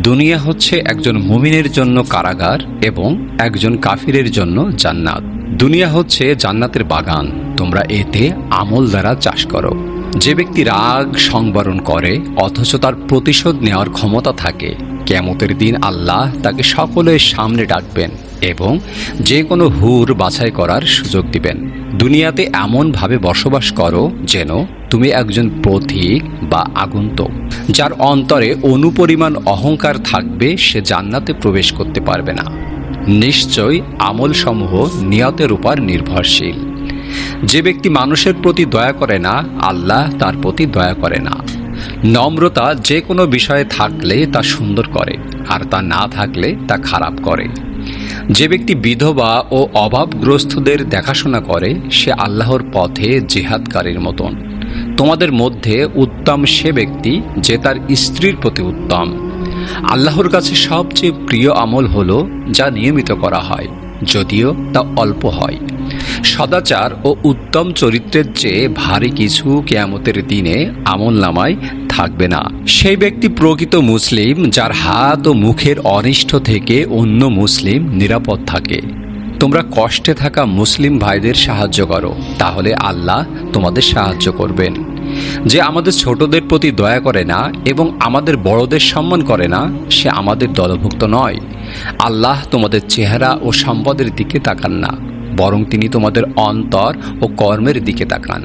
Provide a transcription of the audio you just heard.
দুনিয়া হচ্ছে একজন মুমিনের জন্য কারাগার এবং একজন কাফিরের জন্য জান্নাত। দুনিয়া হচ্ছে জান্নাতের বাগান, তোমরা এতে আমল দ্বারা চাষ করো। যে ব্যক্তি রাগ সংবরণ করে অথচ তার প্রতিশোধ নেওয়ার ক্ষমতা থাকে, কিয়ামতের দিন আল্লাহ তাকে সকলের সামনে ডাকবেন এবং যে কোনো হুর বাছাই করার সুযোগ দিবেন। দুনিয়াতে এমনভাবে বসবাস করো যেন তুমি একজন পথিক বা আগন্তুক। যার অন্তরে অনুপরিমাণ অহংকার থাকবে সে জান্নাতে প্রবেশ করতে পারবে না। নিশ্চয়ই আমলসমূহ নিয়তের উপর নির্ভরশীল। যে ব্যক্তি মানুষের প্রতি দয়া করে না, আল্লাহ তার প্রতি দয়া করে না। নম্রতা যে কোনো বিষয়ে থাকলে তা সুন্দর করে, আর তা না থাকলে তা খারাপ করে। যে ব্যক্তি বিধবা ও অভাবগ্রস্তদের দেখাশোনা করে সে আল্লাহর পথে জিহাদকারীর মতন। তোমাদের মধ্যে উত্তম সে ব্যক্তি যে তার স্ত্রীর প্রতি উত্তম। আল্লাহর কাছে সবচেয়ে প্রিয় আমল হলো যা নিয়মিত করা হয়, যদিও তা অল্প হয়। সদাচার ও উত্তম চরিত্রের চেয়ে ভারী কিছু কিয়ামতের দিনে আমলনামায় থাকবে না। সেই ব্যক্তি প্রকৃত মুসলিম যার হাত ও মুখের অনিষ্ট থেকে অন্য মুসলিম নিরাপদ থাকে। তোমরা কষ্টে থাকা মুসলিম ভাইদের সাহায্য করো, তাহলে আল্লাহ তোমাদের সাহায্য করবেন। যে আমাদের ছোটদের প্রতি দয়া করে না এবং আমাদের বড়দের সম্মান করে না সে আমাদের দলভুক্ত নয়। আল্লাহ তোমাদের চেহারা ও সম্পদের দিকে তাকান না, বরং তিনি তোমাদের অন্তর ও কর্মের দিকে তাকান।